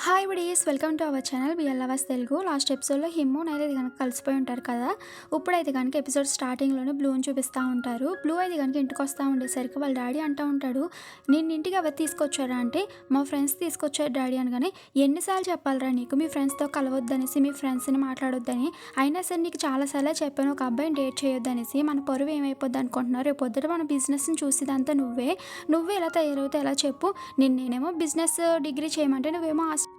Hi buddies, welcome to our channel BL lovers Telugu. Last ఎపిసోడ్లో Himmu Nile అయితే కనుక కలిసిపోయి ఉంటారు కదా. ఇప్పుడైతే కనుక ఎపిసోడ్ స్టార్టింగ్లోనే బ్లూని చూపిస్తూ ఉంటారు. బ్లూ అయితే కనుక ఇంటికి వస్తూ ఉండేసరికి వాళ్ళ డాడీ అంటూ ఉంటాడు, నిన్న ఇంటికి ఎవరు తీసుకొచ్చారా అంటే మా ఫ్రెండ్స్ తీసుకొచ్చారు డాడీ అనగానే, ఎన్నిసార్లు చెప్పాలరా నీకు మీ ఫ్రెండ్స్తో కలవద్దనేసి, మీ ఫ్రెండ్స్ని మాట్లాడొద్దని. అయినా సరే నీకు చాలాసార్లు చెప్పాను ఒక అబ్బాయిని డేట్ చేయొద్దనేసి. మన పరువు ఏమైపోద్ది అనుకుంటున్నారు, రేపు పొద్దుట మన బిజినెస్ని చూసేదంతా నువ్వే ఎలా తయారవుతావు ఎలా చెప్పు. నేనేమో బిజినెస్ డిగ్రీ చేయమంటే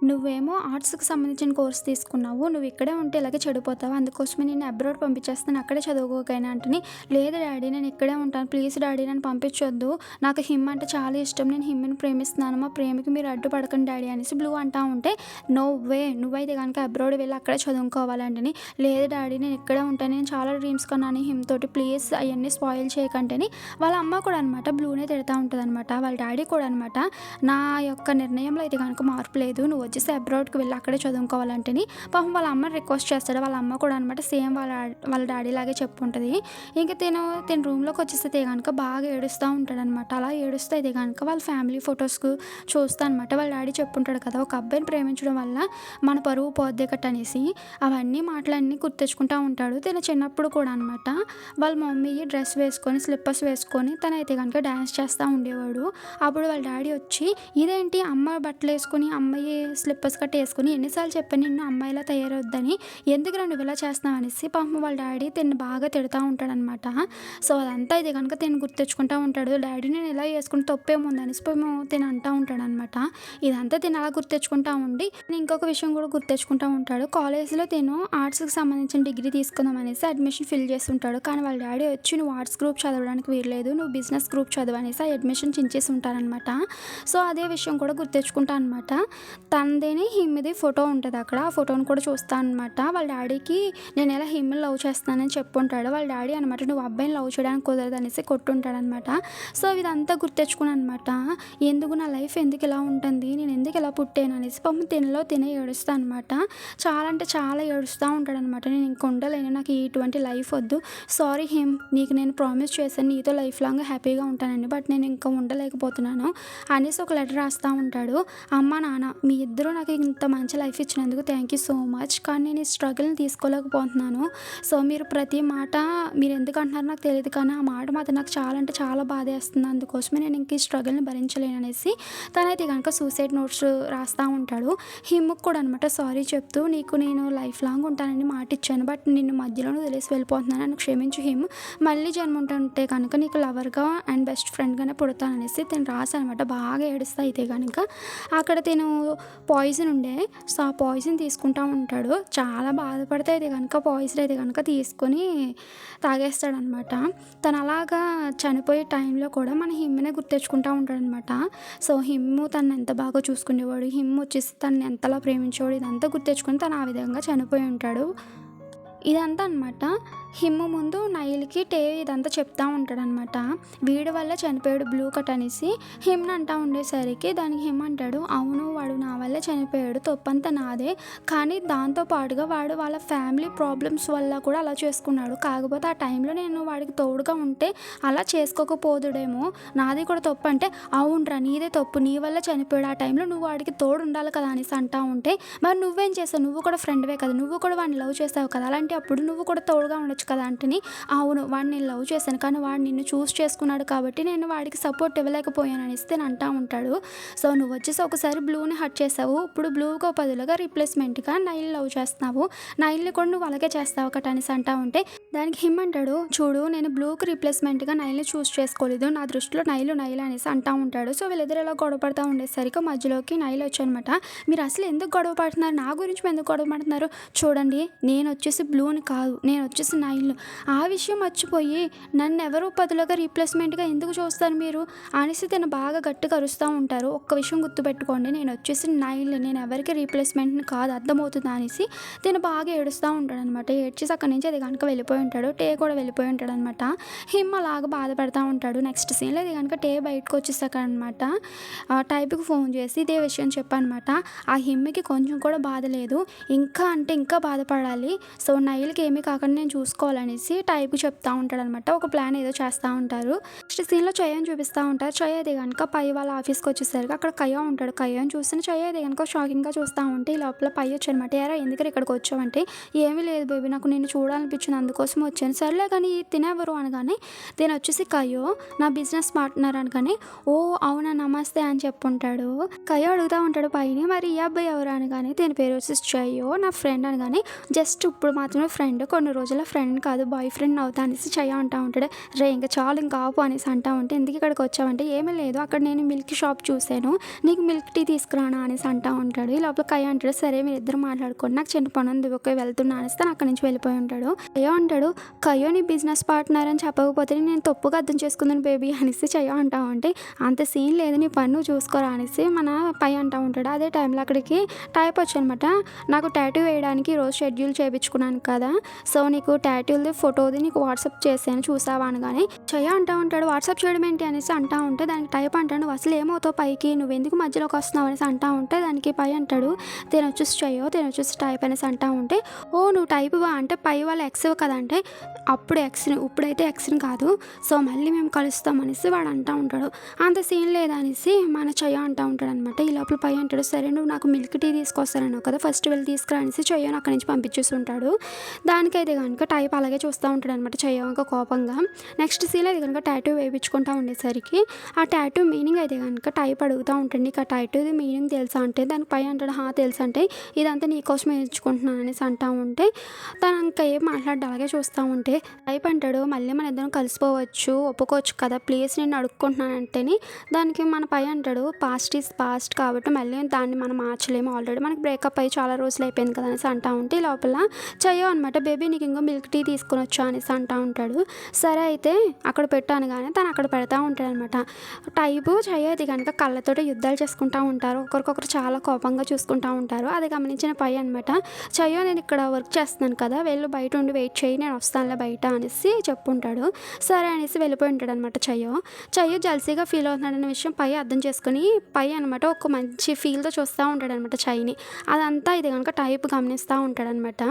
నువ్వేమో ఆర్ట్స్కి సంబంధించిన కోర్స్ తీసుకున్నావు, నువ్వు ఇక్కడే ఉంటే ఇలాగే చెడిపోతావు, అందుకోసమే నేను అబ్రాడ్ పంపించేస్తాను అక్కడే చదువుకోకైనా అంటని. లేదు డాడీ నేను ఇక్కడే ఉంటాను, ప్లీజ్ డాడీ నన్ను పంపించొద్దు, నాకు హిమ్ అంటే చాలా ఇష్టం, నేను హిమ్ని ప్రేమిస్తున్నాను, మా ప్రేమకి మీరు అడ్డుపడకండి డాడీ అనేసి బ్లూ అంటా ఉంటే, నో వే నువ్వైతే కనుక అబ్రాడ్ వెళ్ళి అక్కడే చదువుకోవాలంటని. లేదు డాడీ నేను ఇక్కడే ఉంటాను, నేను చాలా డ్రీమ్స్ కొన్నాను హిమ్ తోటి, ప్లీజ్ అవన్నీ స్పాయిల్ చేయకంటని వాళ్ళ అమ్మ కూడా అనమాట బ్లూనే తిడతా ఉంటుంది అనమాట. వాళ్ళ డాడీ కూడా అనమాట, నా యొక్క నిర్ణయంలో అయితే కనుక మార్పు లేదు, నువ్వు వచ్చేసి అబ్రాడ్కి వెళ్ళి అక్కడే చదువుకోవాలంటేని. పాపం వాళ్ళ అమ్మని రిక్వెస్ట్ చేస్తాడు. వాళ్ళ అమ్మ కూడా అనమాట సేమ్ వాళ్ళ డాడీ లాగే చెప్పుంటుంది. ఇంకా తిన రూమ్లోకి వచ్చేస్తే కనుక బాగా ఏడుస్తూ ఉంటాడనమాట. అలా ఏడుస్తూ అయితే కనుక వాళ్ళ ఫ్యామిలీ ఫొటోస్కు చూస్తా అనమాట. వాళ్ళ డాడీ చెప్పుంటాడు కదా, ఒక అబ్బాయిని ప్రేమించడం వల్ల మన పరువు పోద్ది కట్ అనేసి. అవన్నీ మాటలన్నీ గుర్తెచ్చుకుంటూ ఉంటాడు. తిన చిన్నప్పుడు కూడా అనమాట వాళ్ళ మమ్మీ డ్రెస్ వేసుకొని స్లిప్పర్స్ వేసుకొని తనైతే కనుక డ్యాన్స్ చేస్తూ ఉండేవాడు. అప్పుడు వాళ్ళ డాడీ వచ్చి, ఇదేంటి అమ్మ బట్టలు వేసుకొని అమ్మాయి స్లిప్పర్స్ కట్ వేసుకొని, ఎన్నిసార్లు చెప్పాను నిన్ను అమ్మాయిలా తయారవుద్దని, ఎందుకు నువ్వు ఇలా చేస్తున్నావు అనేసి పాపం వాళ్ళ డాడీ తిని బాగా తిడతా ఉంటాడనమాట. సో అదంతా ఇది కనుక తిని గుర్తెచ్చుకుంటూ ఉంటాడు. డాడీ నేను ఇలా వేసుకుని తప్పేముంది అనేసి తిని అంటూ ఉంటాడనమాట. ఇదంతా తిని అలా గుర్తెచ్చుకుంటూ ఉండి ఇంకొక విషయం కూడా గుర్తెచ్చుకుంటూ ఉంటాడు. కాలేజ్లో తిను ఆర్ట్స్కి సంబంధించిన డిగ్రీ తీసుకుందాం అనేసి అడ్మిషన్ ఫిల్ చేస్తుంటాడు. కానీ వాళ్ళ డాడీ వచ్చి నువ్వు ఆర్ట్స్ గ్రూప్ చదవడానికి వీరలేదు, నువ్వు బిజినెస్ గ్రూప్ చదువు అనేసి ఆ అడ్మిషన్ చించేసి ఉంటారనమాట. సో అదే విషయం కూడా గుర్తెచ్చుకుంటా అనమాట. తనదేని హిమ్మిది ఫోటో ఉంటుంది అక్కడ, ఆ ఫోటోని కూడా చూస్తాను అనమాట. వాళ్ళ డాడీకి నేను ఎలా హిమ్ని లవ్ చేస్తానని చెప్పుంటాడు. వాళ్ళ డాడీ అనమాట నువ్వు అబ్బాయిని లవ్ చేయడానికి కుదరదు అనేసి కొట్టుంటాడు అనమాట. సో ఇదంతా గుర్తెచ్చుకున్నాను అనమాట. ఎందుకు నా లైఫ్ ఎందుకు ఇలా ఉంటుంది, నేను ఎందుకు ఇలా పుట్టాను అనేసి పాపం తినే ఏడుస్తా అనమాట. చాలా అంటే చాలా ఏడుస్తూ ఉంటాడు అనమాట. నేను ఇంక ఉండలేను, నాకు ఇటువంటి లైఫ్ వద్దు, సారీ హిమ్, నీకు నేను ప్రామిస్ చేశాను నీతో లైఫ్ లాంగ్ హ్యాపీగా ఉంటానండి, బట్ నేను ఇంకా ఉండలేకపోతున్నాను అనేసి ఒక లెటర్ రాస్తూ ఉంటాడు. అమ్మ నాన్న మీ ఇద్దరూ నాకు ఇంత మంచి లైఫ్ ఇచ్చినందుకు థ్యాంక్ యూ సో మచ్, కానీ నేను ఈ స్ట్రగుల్ని తీసుకోలేకపోతున్నాను. సో మీరు ప్రతి మాట మీరు ఎందుకు అంటున్నారో నాకు తెలియదు, కానీ ఆ మాట మాత్రం నాకు చాలా అంటే చాలా బాధేస్తుంది, అందుకోసమే నేను ఇంక ఈ స్ట్రగుల్ని భరించలేను అనేసి తనైతే కనుక సూసైడ్ నోట్స్ రాస్తూ ఉంటాడు. హిమ్కి కూడా అనమాట సారీ చెప్తూ, నీకు నేను లైఫ్ లాంగ్ ఉంటానని మాట ఇచ్చాను, బట్ నిన్ను మధ్యలోనే వదిలేసి వెళ్ళిపోతున్నాను, నన్ను క్షమించు హిమ్, మళ్ళీ జన్మ ఉంటుంటే కనుక నీకు లవర్గా అండ్ బెస్ట్ ఫ్రెండ్గానే పుడతాననేసి తిను రాసనమాట. బాగా ఏడుస్తా అయితే కనుక అక్కడ తిను పాయిజన్ ఉండే, సో ఆ పాయిజన్ తీసుకుంటూ ఉంటాడు. చాలా బాధపడితే అయితే కనుక పాయిజన్ అయితే కనుక తీసుకొని తాగేస్తాడనమాట. తను అలాగా చనిపోయే టైంలో కూడా మన హిమ్నే గుర్తెచ్చుకుంటూ ఉంటాడనమాట. సో హిమ్ము తను ఎంత బాగా చూసుకునేవాడు, హిమ్ వచ్చేసి తను ఎంతలా ప్రేమించేవాడు, ఇదంతా గుర్తెచ్చుకొని తను ఆ విధంగా చనిపోయి ఉంటాడు. ఇదంతా అనమాట. హిమ్ము ముందు నైల్కి ఇదంతా చెప్తా ఉంటాడనమాట. వీడి వల్ల చనిపోయాడు బ్లూ కట్ అనేసి హిమ్ని అంటా ఉండేసరికి దానికి హిమ్ అంటాడు, అవును వాడు నా వల్లే చనిపోయాడు, తప్పంతా నాదే, కానీ దాంతో పాటుగా వాడు వాళ్ళ ఫ్యామిలీ ప్రాబ్లమ్స్ వల్ల కూడా అలా చేసుకున్నాడు, కాకపోతే ఆ టైంలో నేను వాడికి తోడుగా ఉంటే అలా చేసుకోకపోదుడేమో, నాది కూడా తప్పు అంటే, అవునరా నీదే తప్పు, నీ వల్ల చనిపోయాడు, ఆ టైంలో నువ్వు వాడికి తోడు ఉండాలి కదా అనేసి అంటా ఉంటే, మరి నువ్వేం చేసావు, నువ్వు కూడా ఫ్రెండ్వే కదా, నువ్వు కూడా వాడిని లవ్ చేసావు కదా, అలాంటి అప్పుడు నువ్వు కూడా తోడుగా ఉండొచ్చు కదా అంటని. అవును వాడిని నేను లవ్ చేశాను, కానీ వాడు నిన్ను చూస్ చేసుకున్నాడు కాబట్టి నేను వాడికి సపోర్ట్ ఇవ్వలేకపోయాను అనేసి నేను అంటా ఉంటాడు. సో నువ్వు వచ్చేసి ఒకసారి బ్లూని హర్ట్ చేసావు, ఇప్పుడు బ్లూగా బదులుగా రీప్లేస్మెంట్గా నైల్ లవ్ చేస్తున్నావు, నైల్ని కూడా నువ్వు అలాగే చేస్తావు ఒకటి అనేసి అంటా ఉంటే దానికి హిమ్ అంటాడు, చూడు నేను బ్లూకి రీప్లేస్మెంట్గా నైల్ని చూస్ చేసుకోలేదు, నా దృష్టిలో నైల్ అనేసి అంటా ఉంటాడు. సో వీళ్ళిద్దరు ఇలా గొడవ పడుతూ ఉండేసరికి మధ్యలోకి నైల్ వచ్చానమాట. మీరు అసలు ఎందుకు గొడవ పడుతున్నారు, నా గురించి ఎందుకు గొడవ పడుతున్నారు, చూడండి నేను వచ్చేసి బ్లూని కాదు, నేను వచ్చేసి నైల్, ఆ విషయం మర్చిపోయి నన్ను ఎవరో బదులుగా రీప్లేస్మెంట్గా ఎందుకు చూస్తారు మీరు అనేసి తను బాగా గట్టిగా అరుస్తూ ఉంటారు. ఒక్క విషయం గుర్తుపెట్టుకోండి, నేను వచ్చేసి నైల్, నేను ఎవరికి రీప్లేస్మెంట్ని కాదు, అర్థమవుతుంది అనేసి తను బాగా ఏడుస్తూ ఉంటాడనమాట. ఏడ్చేసి అక్కడి నుంచి అది కనుక వెళ్ళిపోయి ఉంటాడు. కూడా వెళ్ళిపోయి ఉంటాడనమాట. హిమ్ అలాగా బాధపడుతూ ఉంటాడు. నెక్స్ట్ సీన్లో ఇది కనుక బయటకు వచ్చేసాక అనమాట టైప్కి ఫోన్ చేసి ఇదే విషయం చెప్పనమాట. ఆ హిమ్కి కొంచెం కూడా బాధ లేదు, ఇంకా అంటే ఇంకా బాధపడాలి, సో నైల్కి ఏమీ కాకుండా నేను చూసుకోవాలనేసి టైప్కి చెప్తా ఉంటాడనమాట. ఒక ప్లాన్ ఏదో చేస్తూ ఉంటారు. నెక్స్ట్ సీన్లో చయ్యని చూపిస్తూ ఉంటారు. చయ్య అది కనుక పై వాళ్ళ ఆఫీస్కి వచ్చేసరికి అక్కడ కయ్య ఉంటాడు. కయ్యని చూసిన చయ్య అది కనుక షాకింగ్గా చూస్తూ ఉంటే ఈ లోపల పై వచ్చనమాట. ఏరా ఎందుకు ఇక్కడికి వచ్చావంటే, ఏమీ లేదు బేబీ, నాకు నిన్ను చూడాలనిపించింది అందుకోసం వచ్చాను. సర్లే కానీ తినేవరు అనగానే నేను వచ్చేసి కయ్యో నా బిజినెస్ పార్ట్నర్ అనగానే, ఓ అవునా నమస్తే అని చెప్పుంటాడు. కయ్యో అడుగుతూ ఉంటాడు పైని, మరి ఈ అబ్బాయి ఎవరు అనగానే దీని పేరు వచ్చేసి చయ్యో నా ఫ్రెండ్ అనగానే, జస్ట్ ఇప్పుడు మాత్రమే ఫ్రెండ్, కొన్ని రోజుల ఫ్రెండ్ కాదు బాయ్ ఫ్రెండ్ అవుతా అనేసి చయ్య అంటూ ఉంటాడు. రే ఇంకా చాలు ఇంకా ఆపు అనేసి అంటా ఉంటే, ఎందుకు ఇక్కడికి వచ్చావంటే, ఏమీ లేదు అక్కడ నేను మిల్క్ షాప్ చూశాను, నీకు మిల్క్ టీ తీసుకురానా అనేసి అంటూ ఉంటాడు. ఈ లోపల కయ్య అంటాడు, సరే మీరు ఇద్దరు మాట్లాడుకోండి, నాకు చిన్న పని ఉంది ఓకే వెళ్తున్నా అనేసి తను అక్కడి నుంచి వెళ్ళిపోయి ఉంటాడు. కయ్య అంటాడు, కయ్యో నీ బిజినెస్ పార్ట్నర్ అని చెప్పకపోతే నేను తప్పుగా అర్థం చేసుకుందాను బేబీ అనేసి చెయ్య అంటా ఉంటే, అంత సీన్ లేదు నీ పని నువ్వు చూసుకోరా అనేసి మన పై అంటూ ఉంటాడు. అదే టైంలో అక్కడికి టైప్ వచ్చనమాట. నాకు టాటూ వేయడానికి ఈరోజు షెడ్యూల్ చేయించుకున్నాను కదా, సో నీకు టాటూది ఫోటోది నీకు వాట్సాప్ చేశాను చూసావా అనగానే చెయ్య అంటూ ఉంటాడు. వాట్సాప్ చేయడం ఏంటి అనేసి అంటా ఉంటే దానికి టైప్ అంటాడు, నువ్వు అసలు ఏమవుతావు పైకి, నువ్వు ఎందుకు మధ్యలోకి వస్తున్నావు అనేసి అంటా ఉంటే దానికి పై అంటాడు, తను వచ్చేసి చెయ్యో తను వచ్చేసి టైప్ అనేసి అంటా ఉంటే, ఓ నువ్వు టైప్వా అంటే పై వాళ్ళ ఎక్స్ కదా అంటే, అప్పుడు ఎక్స్ని ఇప్పుడైతే ఎక్స్ని కాదు, సో మళ్ళీ మేము కలుస్తాం అనేసి వాడు అంటూ ఉంటాడు. అంత సీన్ లేదనేసి మన చెయ్య అంటూ ఉంటాడు అనమాట. ఈ లోపల పై అంటాడు, సరే నువ్వు నాకు మిల్క్ టీ తీసుకొస్తానన్నావు కదా, ఫస్ట్ వెళ్ళి తీసుకురా అనేసి చెయ్యను అక్కడి నుంచి పంపించేసి ఉంటాడు. దానికైతే కనుక టైప్ అలాగే చూస్తూ ఉంటాడు అనమాట చెయ్య ఇంకా కోపంగా. నెక్స్ట్ సీన్ అయితే కనుక టాటూ వేయించుకుంటూ ఉండేసరికి ఆ టాటూ మీనింగ్ అయితే కనుక టైప్ అడుగుతూ ఉంటాడు, నీకు ఆ టాటూది మీనింగ్ తెలుసా అంటే దానికి పై అంటాడు, తెలుసు అంటే, ఇదంతా నీకోసం వేయించుకుంటున్నాను అనేసి అంటూ ఉంటే తను ఇంకా ఏం మాట్లాడి అలాగే చూస్తూ ఉంటే టైప్ అంటాడు, మళ్ళీ మన ఇద్దరం కలిసిపోవచ్చు ఒప్పుకోవచ్చు కదా ప్లీజ్ నేను అడుక్కుంటున్నాను అంటేని దానికి మన పై అంటాడు, పాస్ట్ ఈజ్ పాస్ట్ కాబట్టి మళ్ళీ దాన్ని మనం మార్చలేము, ఆల్రెడీ మనకి బ్రేకప్ అయ్యి చాలా రోజులు అయిపోయింది కదా అనేసి అంటూ ఉంటే లోపల చెయ్యో అనమాట, బేబీ నీకు ఇంకో మిల్క్ టీ తీసుకొని వచ్చా అనేసి అంటూ ఉంటాడు. సరే అయితే అక్కడ పెట్టాను కానీ తను అక్కడ పెడతా ఉంటాడు అనమాట. టైపు చెయ్య అయితే కనుక కళ్ళతోటి యుద్ధాలు చేసుకుంటూ ఉంటారు, ఒకరికొకరు చాలా కోపంగా చూసుకుంటూ ఉంటారు. అది గమనించిన పై అనమాట, చెయ్యో నేను ఇక్కడ వర్క్ చేస్తున్నాను కదా, వెళ్ళు బయట ఉండి వెయిట్ చేయి నేను వస్తానులే బయట అనేసి చెప్పుంటాడు. సరే అనేసి వెళ్ళిపోయి ఉంటాడు అనమాట చెయ్యో జల్సీగా ఫీల్ అవుతున్నాడన్న విషయం పై అర్థం చేసుకుని పై అనమాట ఒక మంచి ఫీల్తో చూస్తూ ఉంటాడు అనమాట చైని. అదంతా ఇది కనుక టైప్ గమనిస్తూ ఉంటాడనమాట.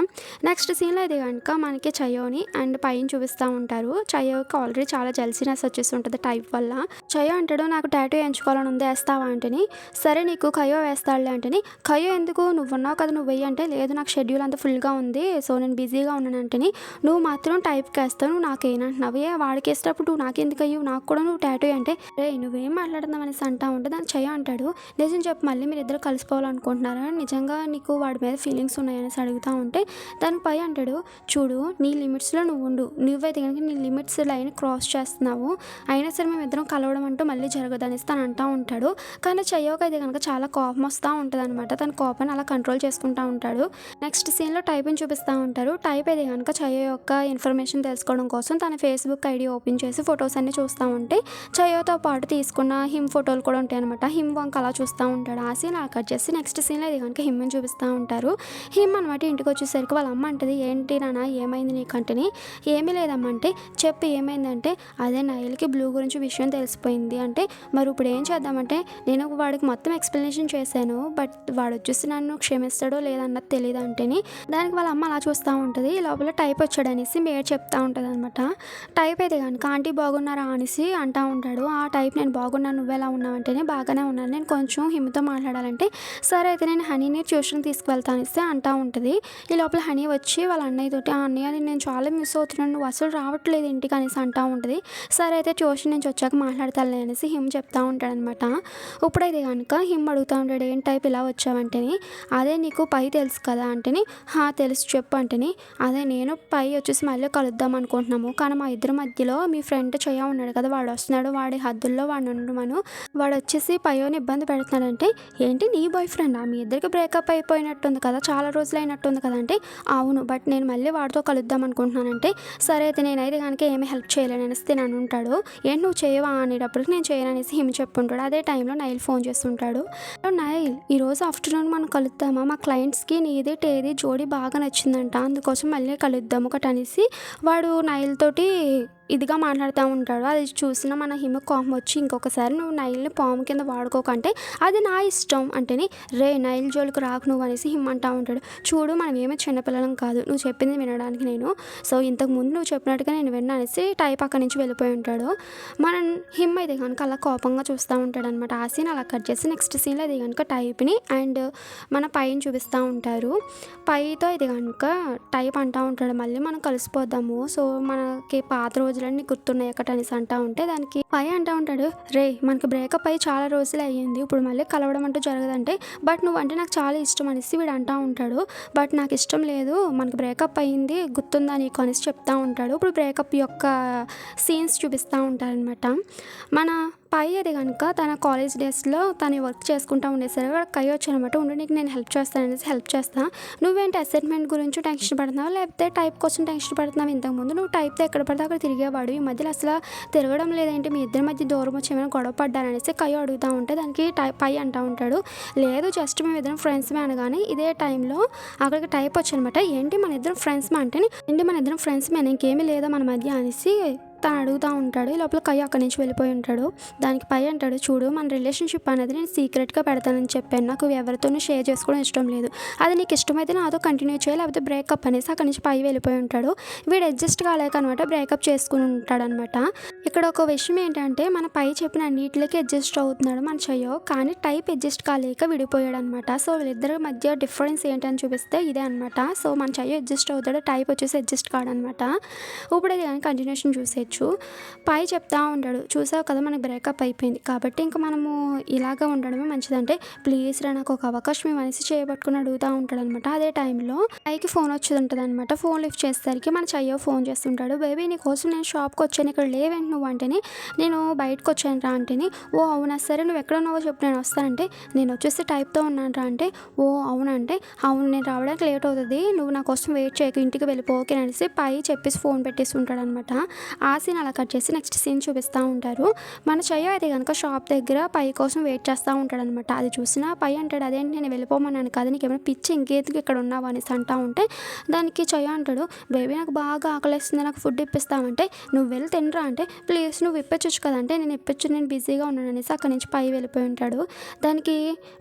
నెక్స్ట్ సీన్లో ఇది కనుక మనకి చయ్యోని అండ్ పైన చూపిస్తూ ఉంటారు. చయ్యోకి ఆల్రెడీ చాలా జల్సీనెస్ వచ్చేసి ఉంటుంది టైప్ వల్ల. చయ్యో అంటాడు, నాకు టాటూ వేయించుకోవాలని ఉంది వేస్తావా అంటేని, సరే నీకు కయ్యో వేస్తాడులే అంటేని, కయ్యో ఎందుకు నువ్వు ఉన్నావు కదా నువ్వు వెయ్యి అంటే, లేదు నాకు షెడ్యూల్ అంతా ఫుల్గా ఉంది సో నేను బిజీగా ఉన్నాను అంటేని, నువ్వు మాత్రం టైప్కి వేస్తావు నువ్వు నాకేనంటున్నావు, వాడికి వేసేటప్పుడు నువ్వు నాకెందుకు అయ్యవు, నాకు కూడా నువ్వు టాటూ అంటే, రే నువ్వేం మాట్లాడుతున్నావు అనేసి అంటా ఉంటే దాన్ని చెయ్య అంటాడు, నిజం చెప్పు మళ్ళీ మీరు ఇద్దరు కలిసిపోవాలనుకుంటున్నారా, నిజంగా నీకు వాడి మీద ఫీలింగ్స్ ఉన్నాయనేసి అడుగుతూ ఉంటే దానికి పై అంటాడు, చూడు నీ లిమిట్స్లో నువ్వు ఉండు, నువ్వైతే కనుక నీ లిమిట్స్ లైన్ క్రాస్ చేస్తున్నావు, అయినా సరే మేము ఇద్దరం కలవడం అంటూ మళ్ళీ జరగదు అనేసి తను అంటూ ఉంటాడు. కానీ చెయ్యోకి అయితే కనుక చాలా కోపం వస్తూ ఉంటుంది అనమాట. తన కోపాన్ని అలా కంట్రోల్ చేసుకుంటూ ఉంటాడు. నెక్స్ట్ సీన్లో టైప్ని చూపిస్తూ ఉంటారు. టైప్ అయితే కనుక చెయ్య యొక్క ఇన్ఫర్మేషన్ తెలుసుకోవడం కోసం తన ఫేస్బుక్ ఐడి ఓపెన్ చేసి ఫొటోస్ అన్ని చూస్తూ ఉంటే చెయ్యతో పాటు తీసుకున్న హిమ్ ఫోటోలు కూడా ఉంటాయి అనమాట. హిమ్ వంక అలా చూస్తూ ఉంటాడు. ఆ సీన్ అలా కట్ చేసి నెక్స్ట్ సీన్లో ఇది కనుక హిమ్ని చూపిస్తూ ఉంటారు. హిమ్ అనమాట ఇంటికి వచ్చేసరికి వాళ్ళ అమ్మ అంటది, ఏంటి నాన్న ఏమైంది నీకంటని, ఏమీ లేదమ్మ అంటే, చెప్పి ఏమైందంటే, అదే నైల్కి బ్లూ గురించి విషయం తెలిసిపోయింది అంటే, మరి ఇప్పుడు ఏం చేద్దామంటే, నేను వాడికి మొత్తం ఎక్స్ప్లెనేషన్ చేశాను బట్ వాడు వచ్చేసి నన్ను క్షమిస్తాడో లేదన్నది తెలియదు అంటేని దానికి వాళ్ళ అమ్మ అలా చూస్తూ ఉంటుంది. లోపల టైప్ వచ్చాడనేసి మేడ్ చెప్తా ఉంటుంది అనమాట. టైప్ అయితే కనుక ఆంటీ బాగున్నారా అనేసి అంటూ ఉంటాడు. ఆ టైప్ నేను బాగున్నాను నువ్వెలా ఉన్నావంటేనే బాగానే ఉన్నాను, నేను కొంచెం హిమ్తో మాట్లాడాలంటే, సరే అయితే నేను హనీని ట్యూషన్ తీసుకువెళ్తాను ఇస్తే అంటూ ఉంటుంది. ఈ లోపల హనీ వచ్చి వాళ్ళ అన్నయ్యతోటి, ఆ అన్నయ్య నేను చాలా మిస్ అవుతున్నాను నువ్వు అసలు రావట్లేదు ఇంటికి అనేసి అంటూ ఉంటుంది. సరే అయితే ట్యూషన్ నుంచి వచ్చాక మాట్లాడతానులే అనేసి హిమ్ చెప్తా ఉంటాడనమాట. ఇప్పుడైతే కనుక హిమ్ అడుగుతూ ఉంటాడు, ఏం టైప్ ఇలా వచ్చావంటేని, అదే నీకు పై తెలుసు కదా అంటేని, తెలుసు చెప్పు అంటేని, అదే నేను పై వచ్చేసి మళ్ళీ కలుద్దాం అనుకుంటున్నాము, కానీ మా ఇద్దరి మధ్యలో మీ ఫ్రెండ్ చెయ్య ఉన్నాడు కదా వాడు వస్తున్నాడు, వాడి హద్దుల్లో వాడు ఉండమను, వాడు వచ్చేసి పైని ఇబ్బంది పెడుతున్నాడంటే, ఏంటి నీ బాయ్ ఫ్రెండ్ మీ ఇద్దరికి బ్రేకప్ అయిపోయినట్టుంది కదా చాలా రోజులు అయినట్టుంది కదా అంటే, అవును బట్ నేను మళ్ళీ వాడితో కలుద్దాం అనుకుంటున్నానంటే, సరే అయితే నేనైతే కనుక ఏమీ హెల్ప్ చేయలేను అనేసి నేను ఉంటాడు. ఏంటి నువ్వు చేయవా అనేటప్పటికి నేను చేయను అనేసి హిమ్ చెప్పుంటాడు. అదే టైంలో నైల్ ఫోన్ చేస్తుంటాడు. నైల్ ఈరోజు ఆఫ్టర్నూన్ మనం కలుద్దామా, మా క్లయింట్స్కి నీది టేది జోడీ బాగా నచ్చిందంట, అందుకోసం మళ్ళీ కలుద్దాం ఒకటి అనేసి వాడు నైల్ తోటి ఇదిగా మాట్లాడుతూ ఉంటాడు. అది చూసిన మన హిమకి కోపం వచ్చి, ఇంకొకసారి నువ్వు నైల్‌ని పాము కింద వాడుకోకంటే అది నా ఇష్టం అంటేని, రేయ్ నైల్ జోలికి రాకు నువ్వు అనేసి హిమ అంటా ఉంటాడు. చూడు మనం ఏమి చిన్నపిల్లలం కాదు, నువ్వు చెప్పింది వినడానికి నేను. సో ఇంతకుముందు నువ్వు చెప్పినట్టుగా నేను విన్నా అనేసి టైప్ అక్కడి నుంచి వెళ్ళిపోయి ఉంటాడు. మన హిమ్ అయితే కనుక అలా కోపంగా చూస్తూ ఉంటాడనమాట. ఆ సీన్ అలా కట్ చేసి నెక్స్ట్ సీన్‌లో ఇది కనుక టైప్‌ని అండ్ మన పైని చూపిస్తూ ఉంటారు. పైతో ఇది కనుక టైప్ అంటా ఉంటాడు, మళ్ళీ మనం కలిసిపోదాము. సో మనకి పాత రోజులన్నీ గుర్తున్నాయి అక్కడ అనేసి అంటా ఉంటే, దానికి పై అంటా ఉంటాడు, రే మనకి బ్రేకప్ అయ్యి చాలా రోజులే అయ్యింది, ఇప్పుడు మళ్ళీ కలవడం అంటూ జరగదంటే, బట్ నువ్వంటే నాకు చాలా ఇష్టం అనేసి వీడు అంటా ఉంటాడు. బట్ నాకు ఇష్టం లేదు, మనకి బ్రేకప్ అయ్యింది గుర్తుందా నీకు అనేసి చెప్తా ఉంటాడు. ఇప్పుడు బ్రేకప్ యొక్క సీన్స్ చూపిస్తూ ఉంటారనమాట. మన పై అది కనుక తన కాలేజ్ డేస్లో తను వర్క్ చేసుకుంటూ ఉండేసరికి అక్కడ కై వచ్చానమాట. ఉండి నీకు నేను హెల్ప్ చేస్తాను అనేసి హెల్ప్ చేస్తా. నువ్వేంటి అసైన్మెంట్ గురించి టెన్షన్ పడుతున్నావు, లేకపోతే టైప్ కోసం టెన్షన్ పడుతున్నావు? ఇంతకుముందు నువ్వు టైప్తో ఎక్కడ పడితే అక్కడ తిరిగేవాడు, ఈ మధ్యలో అసలు తిరగడం లేదేంటి, మీ ఇద్దరి మధ్య దూరం వచ్చి ఏమైనా గొడవ పడ్డారనేసి కై అడుగుతూ ఉంటే, దానికి పై అంటూ ఉంటాడు, లేదు జస్ట్ మేము ఇద్దరం ఫ్రెండ్స్మే అనగానే ఇదే టైంలో అక్కడికి టైప్ వచ్చానమాట. ఏంటి మన ఇద్దరం ఫ్రెండ్స్మే అంటే, ఏంటి మన ఇద్దరం ఫ్రెండ్స్మే ఇంకేమీ లేదా మన మధ్య అనేసి తను అడుగుతూ ఉంటాడు. ఈ లోపల కై అక్కడి నుంచి వెళ్ళిపోయి ఉంటాడు. దానికి పై అంటాడు, చూడు మన రిలేషన్షిప్ అనేది నేను సీక్రెట్గా పెడతానని చెప్పాను, నాకు ఎవరితోనూ షేర్ చేసుకోవడం ఇష్టం లేదు, అది నీకు ఇష్టమైతే నాతో కంటిన్యూ చేయాలి, లేకపోతే బ్రేకప్ అనేసి అక్కడి నుంచి పై వెళ్ళిపోయి ఉంటాడు. వీడు అడ్జస్ట్ కాలేక అనమాట బ్రేకప్ చేసుకుని ఉంటాడనమాట. ఇక్కడ ఒక విషయం ఏంటంటే, మన పై చెప్పిన అన్నిటికి అడ్జస్ట్ అవుతున్నాడు మన చెయ్యో, కానీ టైప్ అడ్జస్ట్ కాలేక విడిపోయాడు అనమాట. సో వీళ్ళిద్దరి మధ్య డిఫరెన్స్ ఏంటని చూపిస్తే ఇదే అనమాట. సో మన చెయ్యో అడ్జస్ట్ అవుతాడు, టైప్ వచ్చేసి అడ్జస్ట్ కాడనమాట. ఇప్పుడు ఇది కానీ కంటిన్యూషన్ చూసేయచ్చు. పై చెప్తా ఉంటాడు, చూసావు కదా మనకి బ్రేకప్ అయిపోయింది కాబట్టి ఇంకా మనము ఇలాగా ఉండడమే మంచిదంటే, ప్లీజ్ రా నాకు ఒక అవకాశం ఇవ్వనేసి చేయబట్టుకుని అడుగుతూ ఉంటాడు అనమాట. అదే టైంలో పైకి ఫోన్ వచ్చేది ఉంటుంది అనమాట. ఫోన్ లిఫ్ట్ చేసేసరికి మన చెయ్యో ఫోన్ చేస్తుంటాడు, బేబీ నీకోసం నేను షాప్కి వచ్చాను, ఇక్కడ లేవేంటి నువ్వు అంటేని, నేను బయటకు వచ్చాను రా అంటేని, ఓ అవునా సరే నువ్వు ఎక్కడ ఉన్నావో చెప్పు నేను వస్తానంటే, నేను వచ్చేసి టైప్తో ఉన్నాను రా అంటే, ఓ అవునంటే, అవును నేను రావడానికి లేట్ అవుతుంది, నువ్వు నా కోసం వెయిట్ చేయకు ఇంటికి వెళ్ళిపో ఓకే అనేసి పై చెప్పేసి ఫోన్ పెట్టేసి ఉంటాడు అనమాట. ఆ సీన్ అలా కట్ చేసి నెక్స్ట్ సీన్ చూపిస్తూ ఉంటారు. మన చెయ్య అయితే కనుక షాప్ దగ్గర పై కోసం వెయిట్ చేస్తూ ఉంటాడనమాట. అది చూసినా పై అంటాడు, అదేంటి నేను వెళ్ళిపోమన్నాను కదా, నీకు ఏమైనా పిచ్చి ఇంకేందుకు ఇక్కడ ఉన్నావు అనేసి అంటూ ఉంటే, దానికి చెయ్య అంటాడు, బేబీ నాకు బాగా ఆకలిస్తుంది, నాకు ఫుడ్ ఇప్పిస్తామంటే, నువ్వు వెళ్ళి తినరా అంటే, ప్లీజ్ నువ్వు ఇప్పించచ్చు కదంటే, నేను ఇప్పించు నేను బిజీగా ఉన్నాను అనేసి అక్కడి నుంచి పై వెళ్ళిపోయి ఉంటాడు. దానికి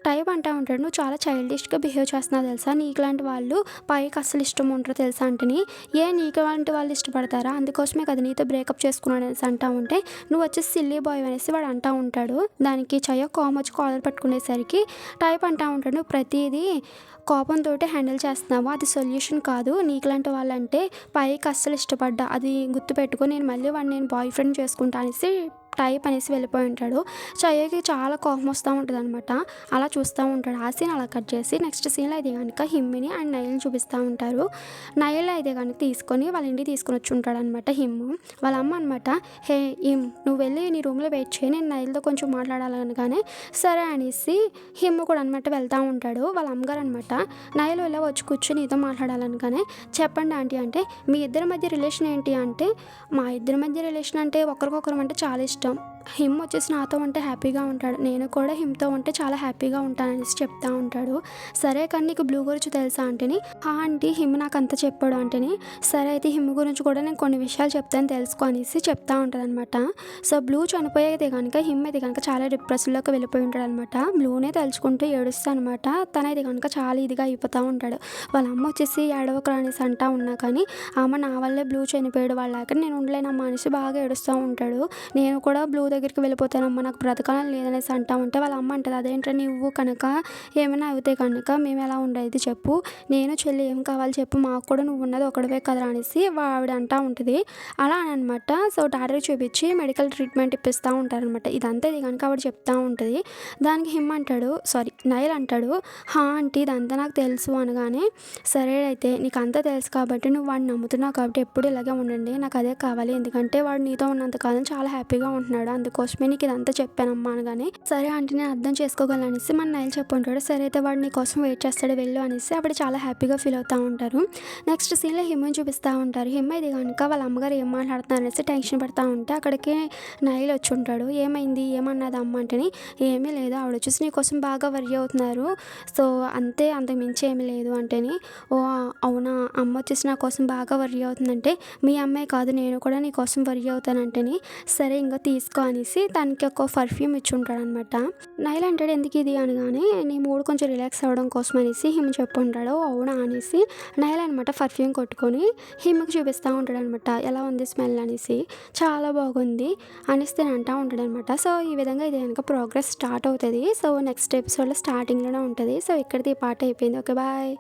టైప్ అంటూ ఉంటాడు, నువ్వు చాలా చైల్డిష్గా బిహేవ్ చేస్తున్నావు తెలుసా, నీకులాంటి వాళ్ళు పైకి అస్సలు ఇష్టం ఉంటారు తెలుసా అంటేని, నీకు లాంటి వాళ్ళు ఇష్టపడతారా, అందుకోసమే కదా నీతో బ్రేకప్ చేసుకున్నాడు అనేసి అంటూ ఉంటే, నువ్వు వచ్చేసి సిల్లీ బాయ్ అనేసి వాడు అంటూ ఉంటాడు. దానికి చెయ్య కోపం వచ్చి కాలర్ పట్టుకునేసరికి టైప్ అంటూ ఉంటాడు, నువ్వు ప్రతిదీ కోపంతో హ్యాండిల్ చేస్తున్నావు, అది సొల్యూషన్ కాదు, నీకులాంటి వాళ్ళంటే పైకి అస్సలు ఇష్టపడ్డా, అది గుర్తుపెట్టుకో, నేను మళ్ళీ వాడిని నేను బాయ్ ఫ్రెండ్ చేసుకుంటా అనేసి టైప్ అనేసి వెళ్ళిపోయి ఉంటాడు. చెయ్యకి చాలా కోపం వస్తూ ఉంటుంది అనమాట. అలా చూస్తూ ఉంటాడు. ఆ సీన్ అలా కట్ చేసి నెక్స్ట్ సీన్లో అయితే కనుక హిమ్మిని అండ్ నైల్ని చూపిస్తూ ఉంటారు. నైల్ అయితే కనుక తీసుకొని వాళ్ళ ఇంటికి తీసుకొని వచ్చి ఉంటాడు అనమాట హిమ్. వాళ్ళ అమ్మ అనమాట, హే హిమ్ నువ్వు వెళ్ళి నీ రూమ్లో వెయిట్ చేయి, నేను నైల్తో కొంచెం మాట్లాడాలనగానే సరే అనేసి హిమ్ కూడా అనమాట వెళ్తూ ఉంటాడు. వాళ్ళ అమ్మగారు అనమాట, నైల్ ఇలా వచ్చి కూర్చొని నీతో మాట్లాడాలనగానే, చెప్పండి ఆంటీ అంటే, మీ ఇద్దరి మధ్య రిలేషన్ ఏంటి అంటే, మా ఇద్దరి మధ్య రిలేషన్ అంటే ఒకరికొకరం అంటే చాలా ఇష్టం, హిమ్ వచ్చేసి నాతో ఉంటే హ్యాపీగా ఉంటాడు, నేను కూడా హిమ్తో ఉంటే చాలా హ్యాపీగా ఉంటాననేసి చెప్తా ఉంటాడు. సరే కానీ నీకు బ్లూ గురించి తెలుసా అంటేని, ఆంటీ హిమ్ నాకు అంత చెప్పాడు అంటేని, సరే అయితే హిమ్ గురించి కూడా నేను కొన్ని విషయాలు చెప్తాను తెలుసుకో అనేసి చెప్తా ఉంటాడు అనమాట. సో బ్లూ చనిపోయేది కనుక హిమ్ అయితే కనుక చాలా డిప్రెషన్లోకి వెళ్ళిపోయి ఉంటాడు అనమాట. బ్లూనే తలుచుకుంటూ ఏడుస్తా అనమాట. తనైతే కనుక చాలా ఇదిగా అయిపోతూ ఉంటాడు. వాళ్ళ అమ్మ వచ్చేసి ఏడవకరా అనేసి అంటా ఉన్నా కానీ, అమ్మ నా వల్లే బ్లూ చనిపోయాడు, వాళ్ళకి నేను ఉండలేనమ్మా అనేసి బాగా ఏడుస్తూ ఉంటాడు. నేను కూడా బ్లూ దగ్గరికి వెళ్ళిపోతానమ్మా, నాకు బ్రతకాలని లేదనేసి అంటా ఉంటే, వాళ్ళ అమ్మ అంటుంది, అదేంటో నువ్వు కనుక ఏమైనా అవుతే కనుక మేము ఎలా ఉండేది చెప్పు, నేను చెల్లి ఏం కావాలి చెప్పు, మాకు కూడా నువ్వు ఉన్నది ఒకటివే కదా అనేసి ఆవిడ అంటూ ఉంటుంది. అలా అని అనమాట. సో డాక్టర్కి చూపించి మెడికల్ ట్రీట్మెంట్ ఇప్పిస్తూ ఉంటారనమాట. ఇదంతా ఇది కనుక ఆవిడ చెప్తూ ఉంటుంది. దానికి హిమ్ అంటాడు, నైల్ అంటాడు, హా ఆంటీ ఇదంతా నాకు తెలుసు అనగానే, సరే అయితే నీకు అంతా తెలుసు కాబట్టి నువ్వు వాడిని నమ్ముతున్నావు కాబట్టి ఎప్పుడు ఇలాగే ఉండండి, నాకు అదే కావాలి, ఎందుకంటే వాడు నీతో ఉన్నంత కాలం చాలా హ్యాపీగా ఉంటున్నాడు, అందుకోసమే నీకు ఇదంతా చెప్పానమ్మా అనగానే, సరే ఆంటీ నేను అర్థం చేసుకోగలను అనేసి మన నైల్ చెప్పుంటాడు. సరే అయితే వాడు నీ కోసం వెయిట్ చేస్తాడు వెళ్ళు అనేసి అప్పుడు చాలా హ్యాపీగా ఫీల్ అవుతూ ఉంటారు. నెక్స్ట్ సీన్లో హిమని చూపిస్తూ ఉంటారు. హిమ ఇది కనుక వాళ్ళ అమ్మగారు ఏం మాట్లాడుతున్నారు అనేసి టెన్షన్ పడుతూ ఉంటే అక్కడికి నైల్ వచ్చి ఉంటాడు. ఏమైంది ఏమన్నది అమ్మ అంటేని, ఏమీ లేదు ఆవిడ వచ్చేసి నీ కోసం బాగా వర్రీ అవుతున్నారు, సో అంతే అంతకు మించి ఏమీ లేదు అంటేని, ఓ అవునా అమ్మ వచ్చేసి నా కోసం బాగా వర్రీ అవుతుందంటే మీ అమ్మాయి కాదు నేను కూడా నీ కోసం వర్రీ అవుతానంటేని, సరే ఇంకా తీసుకో అనేసి తనకి ఒక పర్ఫ్యూమ్ ఇచ్చి ఉంటాడనమాట. నైల్ అంటాడు ఎందుకు ఇది అనగానే, నీ మూడు కొంచెం రిలాక్స్ అవ్వడం కోసం అనేసి హిమ చెప్పు ఉంటాడు. అవునా అనేసి నైల్ అనమాట పర్ఫ్యూమ్ కొట్టుకొని హిమకి చూపిస్తూ ఉంటాడు అనమాట. ఎలా ఉంది స్మెల్ అనేసి, చాలా బాగుంది అనేసి నేను అంటూ ఉంటాడు అనమాట. సో ఈ విధంగా ఇది కనుక ప్రోగ్రెస్ స్టార్ట్ అవుతుంది. సో నెక్స్ట్ ఎపిసోడ్లో స్టార్టింగ్లోనే ఉంటుంది. సో ఇక్కడిది ఈ పాట అయిపోయింది. Okay bye.